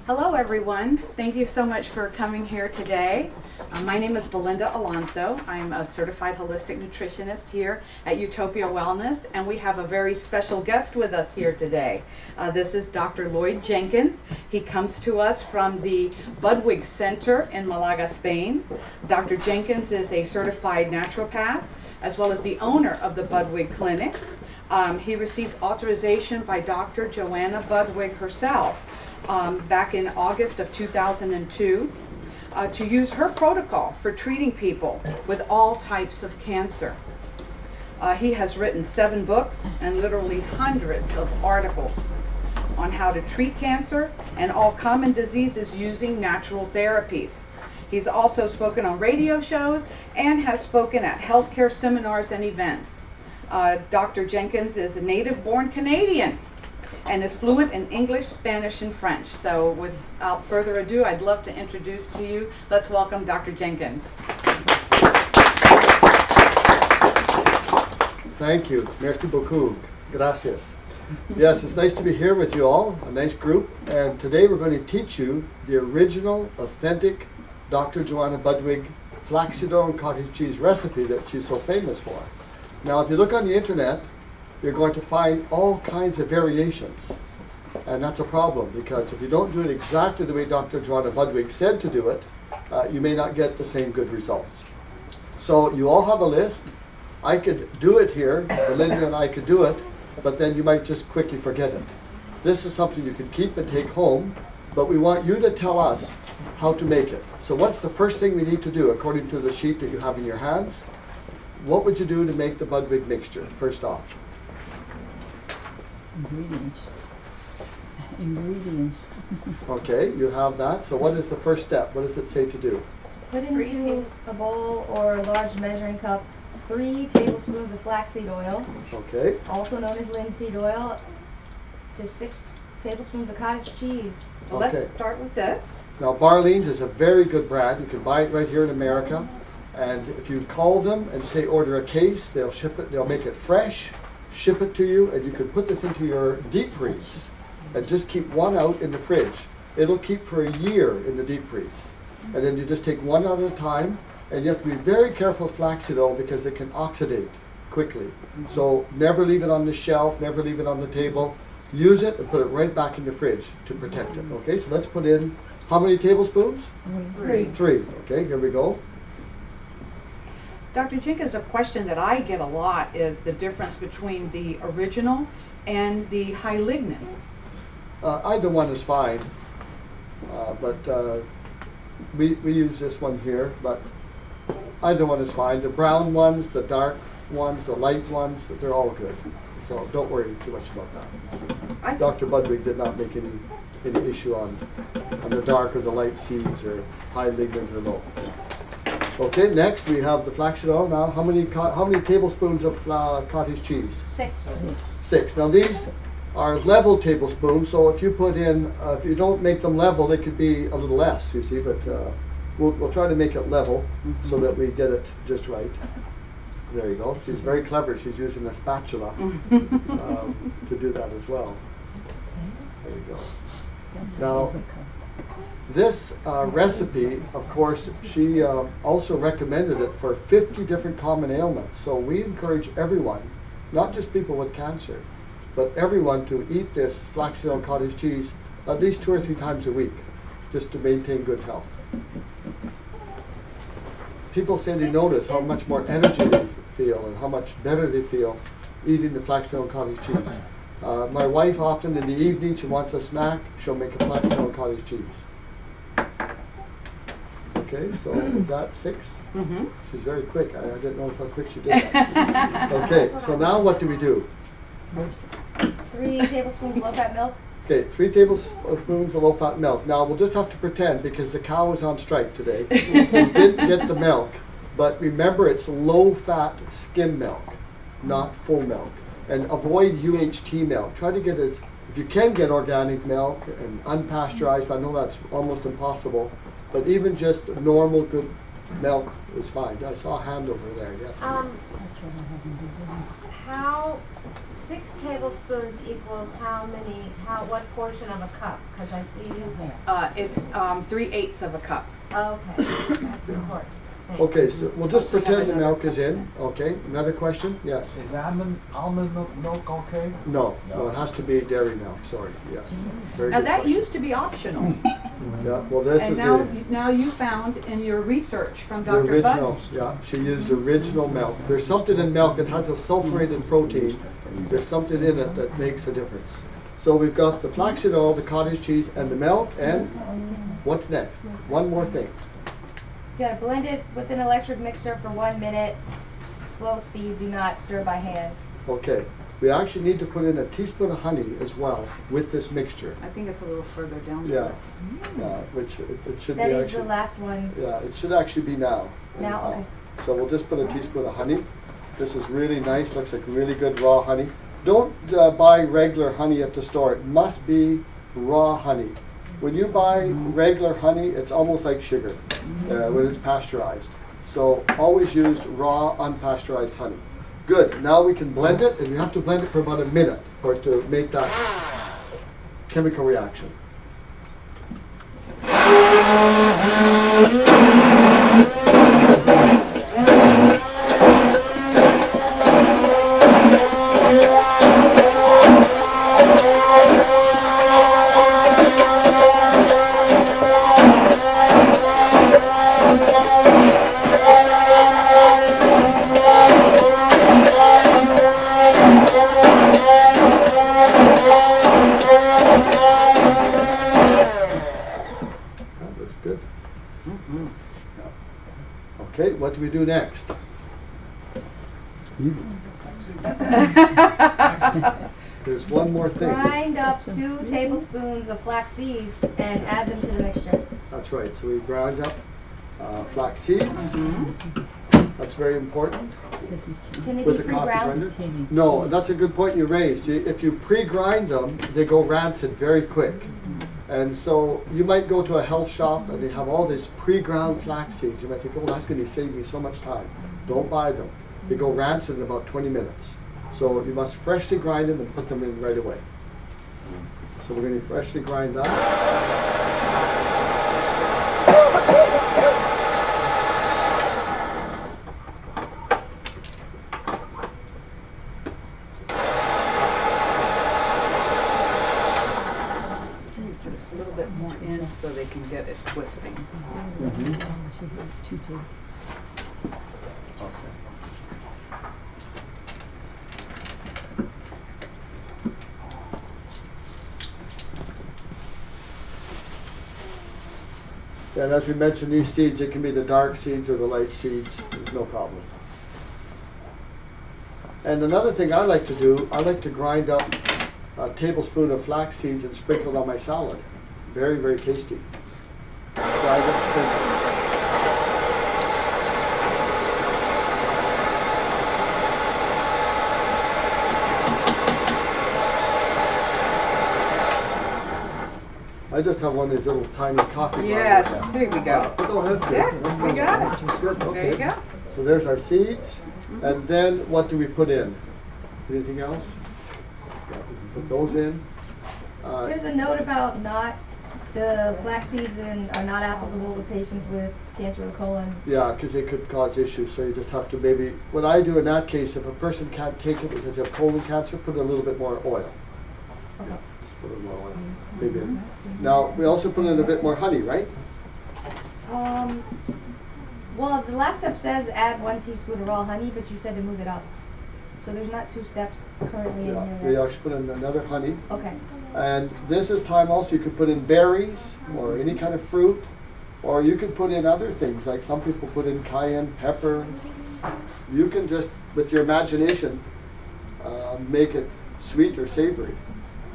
Hello everyone. Thank you so much for coming here today. My name is Belinda Alonso. I'm a certified holistic nutritionist here at Utopia Wellness, and we have a very special guest with us here today. This is Dr. Lloyd Jenkins. He comes to us from the Budwig Center in Malaga, Spain. Dr. Jenkins is a certified naturopath as well as the owner of the Budwig Clinic. He received authorization by Dr. Joanna Budwig herself back in August of 2002 to use her protocol for treating people with all types of cancer. He has written 7 books and literally hundreds of articles on how to treat cancer and all common diseases using natural therapies. He's also spoken on radio shows and has spoken at healthcare seminars and events. Dr. Jenkins is a native-born Canadian and is fluent in English, Spanish, and French. So without further ado, I'd love to introduce to you, let's welcome Dr. Jenkins. Thank you. Merci beaucoup. Gracias. Yes, it's nice to be here with you all, a nice group. And today we're going to teach you the original, authentic Dr. Joanna Budwig flaxseed and cottage cheese recipe that she's so famous for. Now, if you look on the internet, you're going to find all kinds of variations. And that's a problem, because if you don't do it exactly the way Dr. Joanna Budwig said to do it, you may not get the same good results. So you all have a list. I could do it here, Belinda and I could do it, but then you might just quickly forget it. This is something you can keep and take home, but we want you to tell us how to make it. So what's the first thing we need to do according to the sheet that you have in your hands? What would you do to make the Budwig mixture, first off? Ingredients. Okay, you have that. So what is the first step? What does it say to do? Put into a bowl or a large measuring cup 3 tablespoons of flaxseed oil, Okay. also known as linseed oil, to 6 tablespoons of cottage cheese. Well, Okay. let's start with this. Now, Barlean's is a very good brand. You can buy it right here in America. And if you call them and say order a case, they'll ship it, they'll make it fresh, ship it to you, and you can put this into your deep freeze and just keep one out in the fridge. It'll keep for a year in the deep freeze. And then you just take one out at a time, and you have to be very careful with flaxseed oil because it can oxidate quickly. So never leave it on the shelf, never leave it on the table. Use it and put it right back in the fridge to protect it. Okay, so let's put in how many tablespoons? 3. 3. Okay, here we go. Dr. Jenkins, a question that I get a lot is the difference between the original and the high lignin. Either one is fine, but we use this one here, but either one is fine. The brown ones, the dark ones, the light ones, they're all good. So don't worry too much about that. Dr. Budwig did not make any issue on the dark or the light seeds or high lignin or low. Okay, next we have the flaxseed oil. Now, how many tablespoons of cottage cheese? 6. 6. Now these are level tablespoons, so if you put in, if you don't make them level, they could be a little less, you see, but we'll try to make it level so that we get it just right. There you go. She's very clever. She's using a spatula to do that as well. There you go. Now, this recipe, of course, she also recommended it for 50 different common ailments. So we encourage everyone, not just people with cancer, but everyone to eat this flaxseed oil cottage cheese at least 2 or 3 times a week, just to maintain good health. People say they notice how much more energy they feel and how much better they feel eating the flaxseed oil cottage cheese. My wife, often in the evening, she wants a snack, she'll make a flaxseed oil cottage cheese. Okay, so is that 6? Mm-hmm. She's very quick. I didn't notice how quick she did that. Okay, so now what do we do? 3 tablespoons of low-fat milk. Okay, 3 tablespoons of low-fat milk. Now we'll just have to pretend because the cow is on strike today. We didn't get the milk, but remember it's low-fat skim milk, not full milk. And avoid UHT milk. Try to get if you can get organic milk and unpasteurized, but I know that's almost impossible. But even just normal good Milk is fine. I saw a hand over there, yes. How 6 tablespoons equals what portion of a cup? Because I see you. It's 3/8 of a cup. Okay, that's important. Thanks. Okay, so we'll just pretend the milk is in. Okay, another question? Yes. Is almond milk okay? No, it has to be dairy milk, sorry, yes. Very Now good that question. used to be optional, Yeah, well this and is now you found in your research from the Dr. original, Budwig. yeah, she used original milk. There's something in milk, it has a sulfurated protein. There's something in it that makes a difference. So we've got the flaxseed oil, the cottage cheese, and the milk, and what's next? One more thing. You gotta blend it with an electric mixer for 1 minute. Slow speed, do not stir by hand. Okay, we actually need to put in a teaspoon of honey as well with this mixture. I think it's a little further down the Yeah. list. Which it should That be is actually. the last one. Yeah, it should actually be now. Now, okay. So we'll just put a teaspoon of honey. This is really nice, looks like really good raw honey. Don't buy regular honey at the store. It must be raw honey. When you buy regular honey, it's almost like sugar when it's pasteurized. So always use raw, unpasteurized honey. Good, now we can blend it, and you have to blend it for about a minute for it to make that chemical reaction. That looks good. Yeah. Okay, what do we do next? There's one more thing. Grind up 2 tablespoons of flax seeds and add them to the mixture. That's right. So we ground up flax seeds. That's very important. Can they be With the coffee pre-ground? grinder. No, that's a good point you raised. See, if you pre-grind them, they go rancid very quick. And so you might go to a health shop and they have all these pre-ground flax seeds. You might think, oh, that's going to save me so much time. Don't buy them. They go rancid in about 20 minutes. So you must freshly grind them and put them in right away. So we're going to freshly grind that. A little bit more in so they can get it twisting. And as we mentioned, these seeds, it can be the dark seeds or the light seeds. There's no problem. And another thing I like to do, I like to grind up a tablespoon of flax seeds and sprinkle it on my salad. Very, very tasty. Grind up, sprinkle. I just have one of these little tiny coffee Yes, grinders. there we go. Oh, that's good. Yeah, That's we good. got it. That's good. There Okay. you go. So there's our seeds. And then what do we put in? Anything else? Yeah, we can put those in. There's a note about the flax seeds are not applicable to patients with cancer of the colon. Yeah, because it could cause issues. So you just have to maybe, what I do in that case, if a person can't take it because they have colon cancer, put a little bit more oil. Yeah, just put a little more oil. Maybe. Now, we also put in a bit more honey, right? Well, the last step says add 1 teaspoon of raw honey, but you said to move it up. So there's not 2 steps currently in Yeah, here we yet. actually put in another honey. Okay. And this is time also you could put in berries or any kind of fruit, or you could put in other things, like some people put in cayenne pepper. You can just, with your imagination, make it sweet or savory.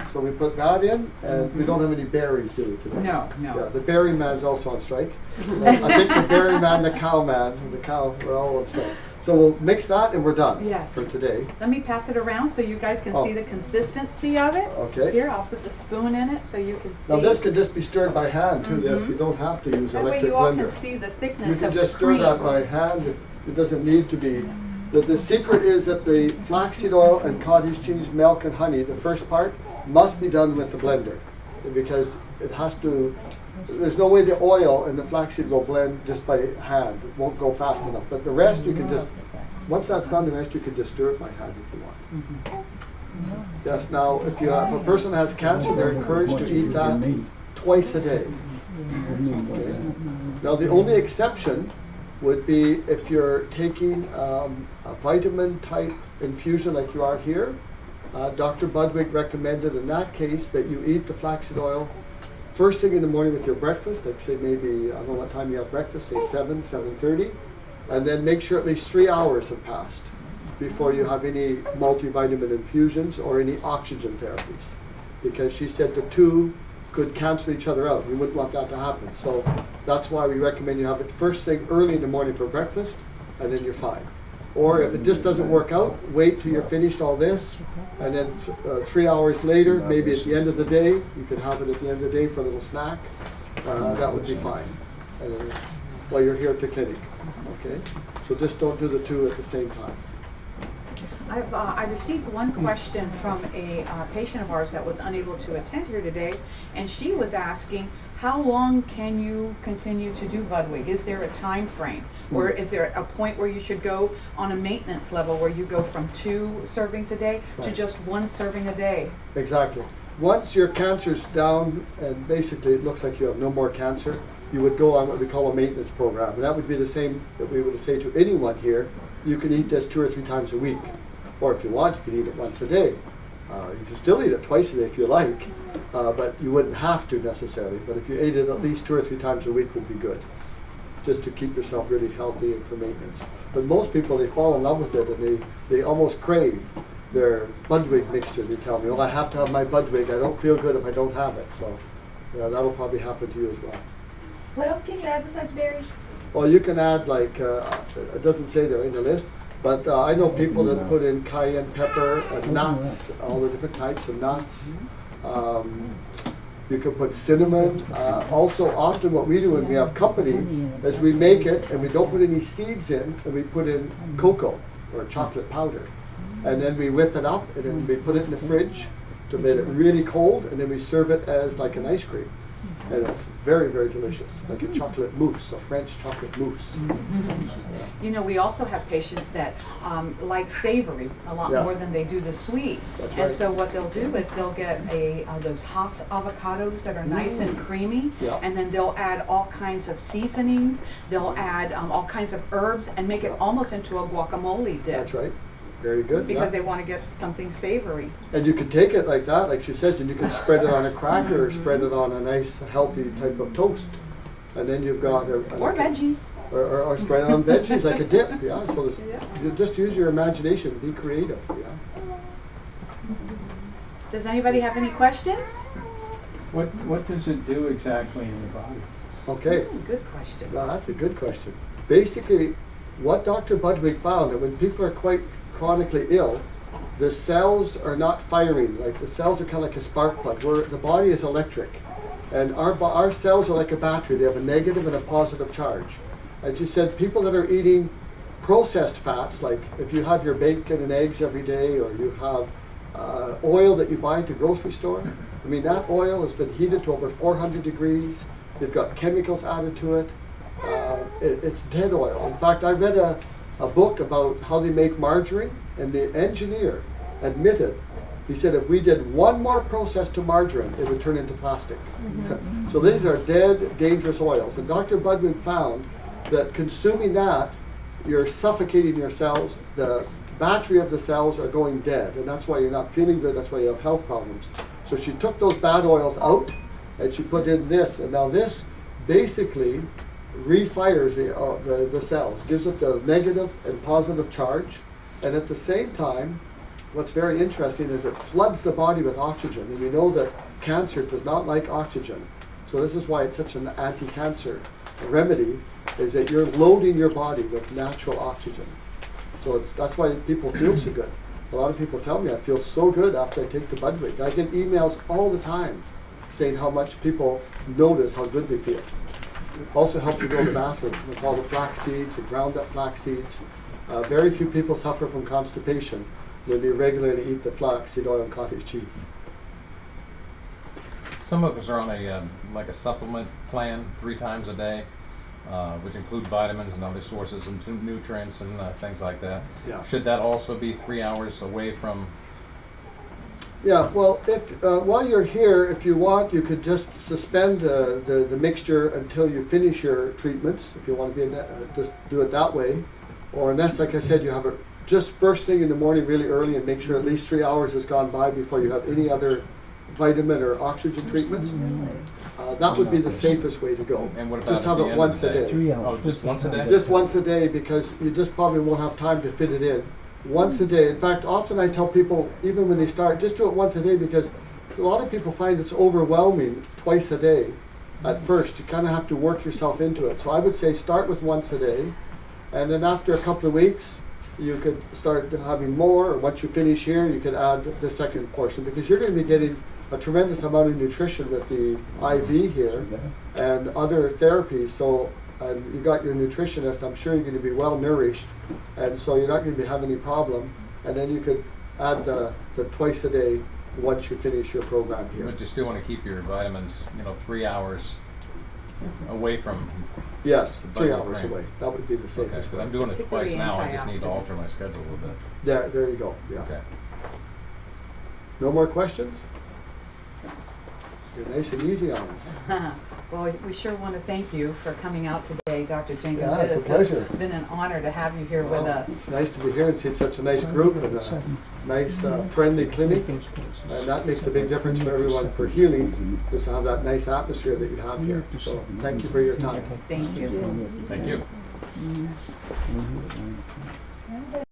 So we put that in, and we don't have any berries, do we, today? No, no. Yeah, the berry man's also on strike. I think the berry man, the cow man, the cow, we're all on strike. So we'll mix that and we're done Yes. for today. Let me pass it around so you guys can Oh. see the consistency of it. Okay. Here, I'll put the spoon in it so you can see. Now this can just be stirred by hand too, this. You don't have to use That way electric you all blender. can see the You thickness can of just the stir cream. that by hand. It doesn't need to be. The secret is that the flaxseed oil and cottage cheese, milk and honey, the first part, must be done with the blender. Because it has to, there's no way the oil and the flaxseed will blend just by hand. It won't go fast enough. But the rest you can just, once that's done, the rest you can just stir it by hand if you want. Yes, now if a person has cancer, they're encouraged to eat that twice a day. Okay. Now the only exception would be if you're taking a vitamin type infusion like you are here. Dr. Budwig recommended in that case that you eat the flaxseed oil first thing in the morning with your breakfast, like say maybe, I don't know what time you have breakfast, say 7:30, and then make sure at least 3 hours have passed before you have any multivitamin infusions or any oxygen therapies. Because she said the two could cancel each other out. We wouldn't want that to happen. So that's why we recommend you have it first thing early in the morning for breakfast, and then you're fine. Or if it just doesn't work out, wait till you're finished all this, and then 3 hours later, maybe at the end of the day, you could have it at the end of the day for a little snack. That would be fine while you're here at the clinic. Okay? So just don't do the two at the same time. I received one question from a patient of ours that was unable to attend here today, and she was asking, how long can you continue to do Budwig? Is there a time frame? Or is there a point where you should go on a maintenance level where you go from 2 servings a day to just 1 serving a day? Exactly. Once your cancer's down and basically it looks like you have no more cancer, you would go on what we call a maintenance program. And that would be the same that we would say to anyone here, you can eat this 2 or 3 times a week. Or if you want, you can eat it once a day. You can still eat it twice a day if you like, but you wouldn't have to necessarily. But if you ate it at least 2 or 3 times a week would be good, just to keep yourself really healthy and for maintenance. But most people, they fall in love with it and they almost crave their Budwig mixture. They tell me, oh, I have to have my Budwig. I don't feel good if I don't have it. So that'll probably happen to you as well. What else can you add besides berries? Well, you can add like, it doesn't say they're in the list, but I know people that put in cayenne pepper, nuts, all the different types of nuts. You can put cinnamon. Also, often what we do when we have company is we make it and we don't put any seeds in, and we put in cocoa or chocolate powder. And then we whip it up and then we put it in the fridge to make it really cold, and then we serve it as like an ice cream. And it's very, very delicious, like a chocolate mousse, a French chocolate mousse. You know, we also have patients that like savory a lot more than they do the sweet. That's and right. so what they'll do is they'll get those Haas avocados that are nice and creamy, and then they'll add all kinds of seasonings. They'll add all kinds of herbs and make it almost into a guacamole dip. That's right. Very good. Because they want to get something savory. And you can take it like that, like she says, and you can spread it on a cracker or spread it on a nice, healthy type of toast. And then you've got Or veggies. Or spread it on veggies like a dip, yeah. So you just use your imagination, be creative, yeah. Does anybody have any questions? What does it do exactly in the body? Okay. Good question. Now that's a good question. Basically, what Dr. Budwig found, that when people are quite chronically ill, the cells are not firing. Like the cells are kind of like a spark plug, where the body is electric. And our cells are like a battery. They have a negative and a positive charge. And she said people that are eating processed fats, like if you have your bacon and eggs every day, or you have oil that you buy at the grocery store, I mean, that oil has been heated to over 400 degrees. They've got chemicals added to it. It's dead oil. In fact, I read a book about how they make margarine, and the engineer admitted, he said if we did one more process to margarine, it would turn into plastic. So these are dead, dangerous oils. And Dr. Budwig found that consuming that, you're suffocating your cells. The battery of the cells are going dead, and that's why you're not feeling good. That's why you have health problems. So she took those bad oils out, and she put in this. And now this basically refires the cells, gives it the negative and positive charge, and at the same time what's very interesting is it floods the body with oxygen, and we know that cancer does not like oxygen. So this is why it's such an anti-cancer remedy, is that you're loading your body with natural oxygen. So that's why people feel so good. A lot of people tell me I feel so good after I take the Budwig. I get emails all the time saying how much people notice how good they feel. It also helps you go to the bathroom with all the flax seeds and ground up flax seeds. Very few people suffer from constipation when they regularly eat the flaxseed oil and cottage cheese. Some of us are on like a supplement plan 3 times a day, which include vitamins and other sources and nutrients and things like that. Yeah. Should that also be 3 hours away from? Yeah, well, if while you're here, if you want, you could just suspend the mixture until you finish your treatments, if you want to be just do it that way. Or unless, like I said, you have it just first thing in the morning really early and make sure at least 3 hours has gone by before you have any other vitamin or oxygen treatments. That would be the safest way to go. And what about just have at the it end once of the a day? day. 3 hours. Oh, just once a day? Just once a day, because you just probably won't have time to fit it in. Once a day. In fact, often I tell people, even when they start, just do it once a day, because a lot of people find it's overwhelming twice a day at first. You kind of have to work yourself into it. So I would say start with once a day, and then after a couple of weeks, you could start having more, or once you finish here, you could add the second portion, because you're going to be getting a tremendous amount of nutrition with the IV here and other therapies. So, and you got your nutritionist, I'm sure you're going to be well nourished, and so you're not going to be having any problem. And then you could add the twice a day once you finish your program here. But you still want to keep your vitamins, 3 hours away from. Yes, the 3 Budwig hours cream. away. That would be the Okay, safest 'cause way. I'm doing it twice Particularly now. I just need to alter antioxidants. my schedule a little bit. There you go. Yeah. Okay. No more questions? You're nice and easy on us. Well, we sure want to thank you for coming out today, Dr. Jenkins. Yeah, it's a It has pleasure. just been an honor to have you here with Well, us. It's nice to be here and see such a nice group and a nice, friendly clinic. And that makes a big difference for everyone for healing, is to have that nice atmosphere that you have here. So thank you for your time. Thank you. Thank you. Mhm.